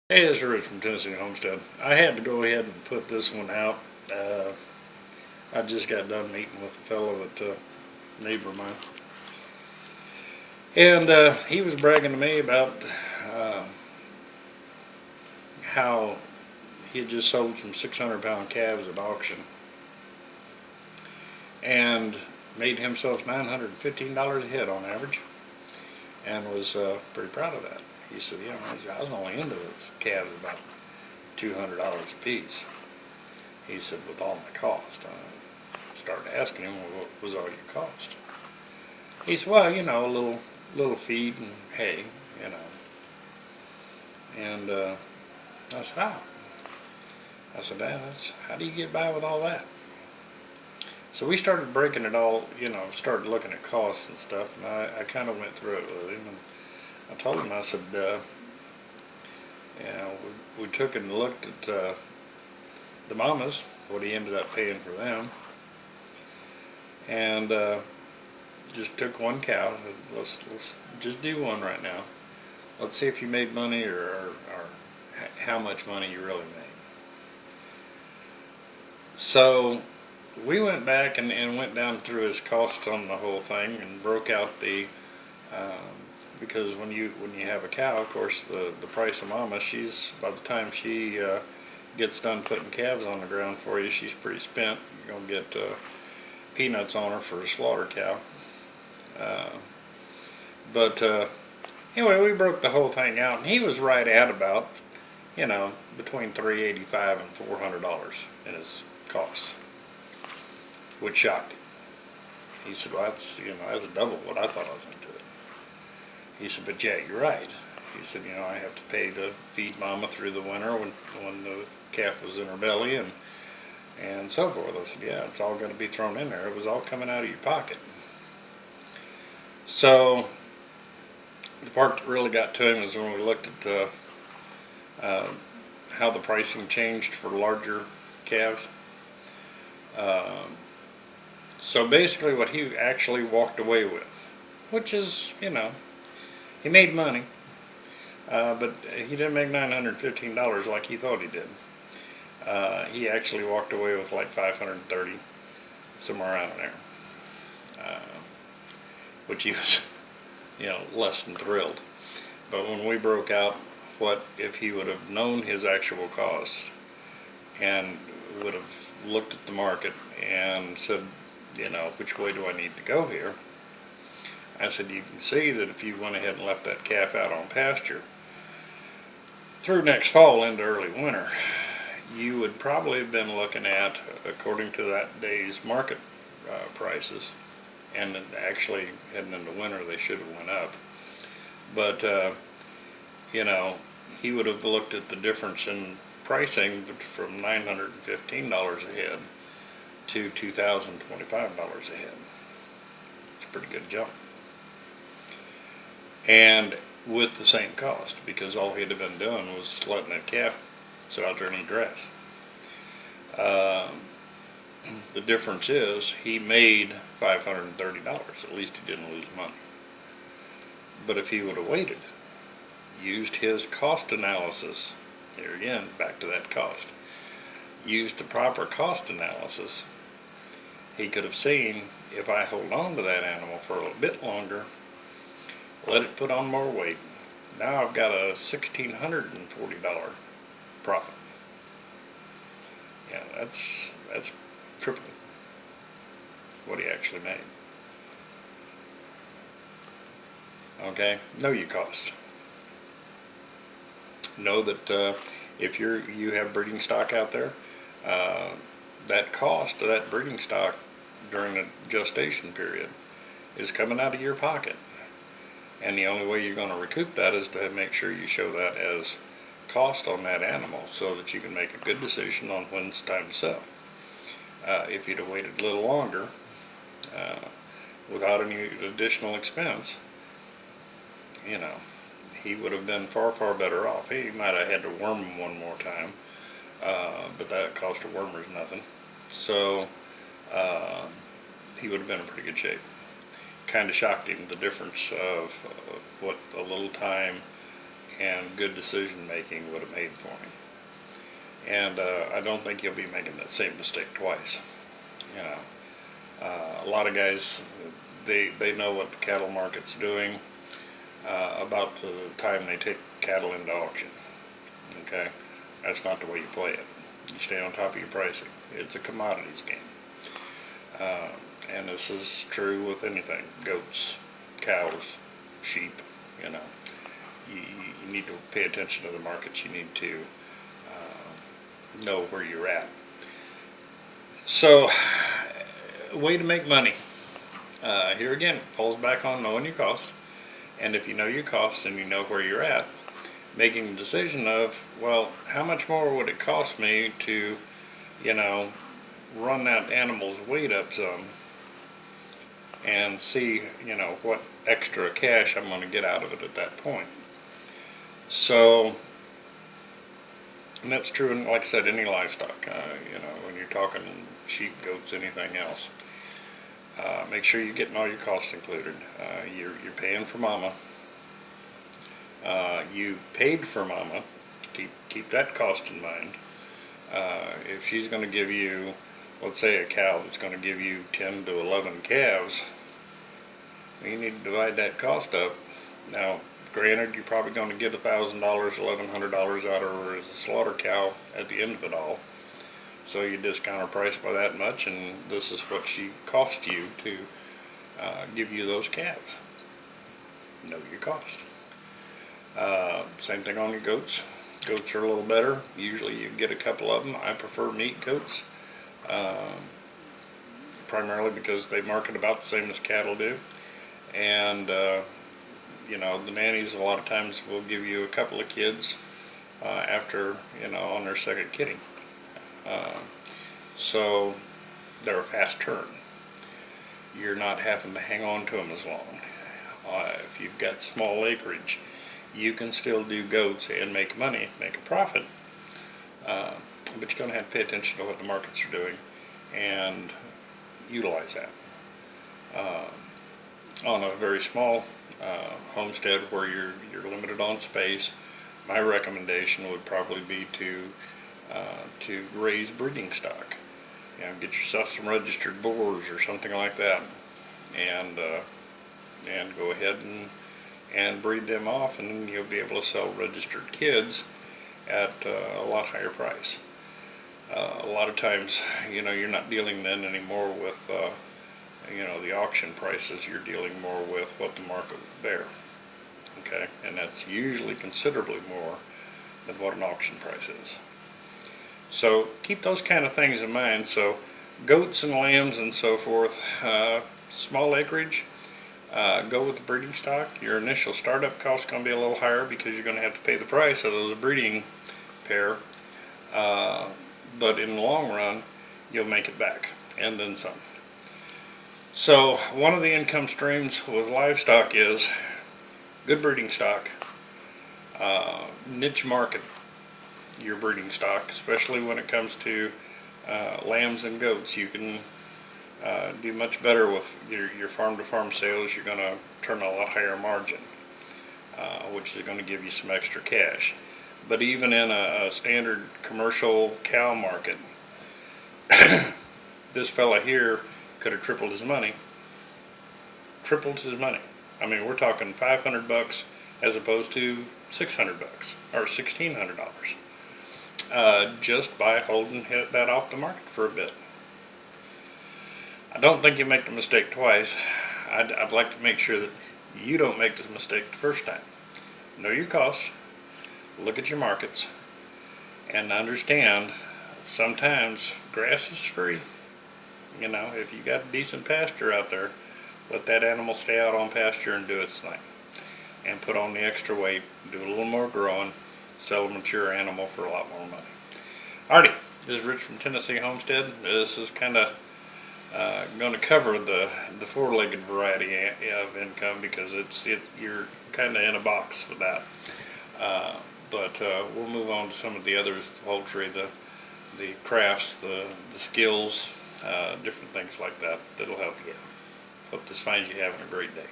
Hey, this is Rich from Tennessee Homestead. I had to go ahead and put this one out. I just got done meeting with a fellow at neighbor of mine, and he was bragging to me about uh, how he had just sold some 600-pound calves at auction and made himself $915 a head on average, and was pretty proud of that. He said, I was only into those calves about $200 a piece. He said, with all my cost. I started asking him, well, what was all your cost? He said, well, a little feed and hay, you know. And I said, how? I said, Dad, how do you get by with all that? So we started breaking it all, started looking at costs and stuff, and I kind of went through it with him, and I told him, I said, we took and looked at the mamas, what he ended up paying for them, and just took one cow. Let's just do one right now. Let's see if you made money or how much money you really made. So we went back and went down through his costs on the whole thing and broke out the because when you have a cow, of course, the price of mama, by the time she gets done putting calves on the ground for you, she's pretty spent. You're gonna get peanuts on her for a slaughter cow. Uh, but anyway, we broke the whole thing out, and he was right at about, between $385 and $400 in his costs, which shocked him. He said, well, that's double what I thought I was into it. He said, but yeah, you're right. He said, I have to pay to feed mama through the winter when the calf was in her belly and so forth. I said, yeah, it's all going to be thrown in there. It was all coming out of your pocket. So the part that really got to him is when we looked at how the pricing changed for larger calves. So basically what he actually walked away with, which is, he made money, but he didn't make $915 like he thought he did. He actually walked away with like $530, somewhere around there, which he was, less than thrilled. But when we broke out what if he would have known his actual costs and would have looked at the market and said, which way do I need to go here? I said, you can see that if you went ahead and left that calf out on pasture through next fall into early winter, you would probably have been looking at, according to that day's market prices, and actually heading into winter they should have went up. But, he would have looked at the difference in pricing from $915 a head to $2,025 a head. It's a pretty good jump. And with the same cost, because all he'd have been doing was letting that calf sit out there and eat grass. The difference is he made $530. At least he didn't lose money. But if he would have waited, used his cost analysis, there again, back to that cost, used the proper cost analysis, he could have seen, if I hold on to that animal for a little bit longer, let it put on more weight, now I've got a $1,640 profit. Yeah, that's triple what he actually made. Okay, know your cost. Know that if you have breeding stock out there, that cost of that breeding stock during the gestation period is coming out of your pocket. And the only way you're going to recoup that is to make sure you show that as cost on that animal so that you can make a good decision on when it's time to sell. If you'd have waited a little longer without any additional expense, he would have been far, far better off. He might have had to worm him one more time, but that cost of wormers nothing. So he would have been in pretty good shape. Kind of shocked him, the difference of what a little time and good decision making would have made for him. And I don't think he'll be making that same mistake twice. You know, a lot of guys, they know what the cattle market's doing about the time they take cattle into auction. Okay, that's not the way you play it. You stay on top of your pricing. It's a commodities game, and this is true with anything: goats, cows, sheep. You know, you need to pay attention to the markets. You need to know where you're at. So, way to make money. Here again, falls back on knowing your cost. And if you know your costs and you know where you're at, making the decision of, well, how much more would it cost me to, you know, run that animal's weight up some and see, you know, what extra cash I'm going to get out of it at that point. So, and that's true in, like I said, any livestock. You know, when you're talking sheep, goats, anything else, make sure you're getting all your costs included. You're paying for mama. You paid for mama. Keep that cost in mind. If she's going to give you, let's say a cow that's going to give you 10 to 11 calves, you need to divide that cost up. Now, granted, you're probably going to get $1,000, $1,100 out of her as a slaughter cow at the end of it all. So you discount her price by that much, and this is what she cost you to give you those calves. Know your cost. Same thing on your goats. Goats are a little better. Usually you get a couple of them. I prefer meat goats, primarily because they market about the same as cattle do. And you know, the nannies a lot of times will give you a couple of kids after, you know, on their second kidding. So they're a fast turn. You're not having to hang on to them as long. If you've got small acreage, you can still do goats and make money, make a profit. But you're going to have to pay attention to what the markets are doing and utilize that. On a very small homestead where you're limited on space, my recommendation would probably be to raise breeding stock. You know, get yourself some registered boars or something like that, and go ahead and breed them off, and then you'll be able to sell registered kids at a lot higher price. A lot of times, you know, you're not dealing then anymore with you know, the auction prices. You're dealing more with what the market would bear. Okay, and that's usually considerably more than what an auction price is. So keep those kind of things in mind. So goats and lambs and so forth, small acreage, go with the breeding stock. Your initial startup cost is going to be a little higher because you're going to have to pay the price of those breeding pair, but in the long run you'll make it back and then some. So one of the income streams with livestock is good breeding stock. Niche market your breeding stock, especially when it comes to lambs and goats. You can do much better with your farm-to-farm sales. You're going to turn a lot higher margin, which is going to give you some extra cash. But even in a standard commercial cow market, this fella here could have tripled his money. I mean, we're talking $500 as opposed to $600 or $1,600. Just by holding that off the market for a bit. I don't think you make the mistake twice. I'd like to make sure that you don't make this mistake the first time. Know your costs, look at your markets, and understand sometimes grass is free. You know, if you got decent pasture out there, let that animal stay out on pasture and do its thing. And put on the extra weight, do a little more growing, sell a mature animal for a lot more money. Alrighty, this is Rich from Tennessee Homestead. This is kind of going to cover the four-legged variety of income because you're kind of in a box with that. But we'll move on to some of the others: the poultry, the crafts, the skills, different things like that that'll help you out. Hope this finds you having a great day.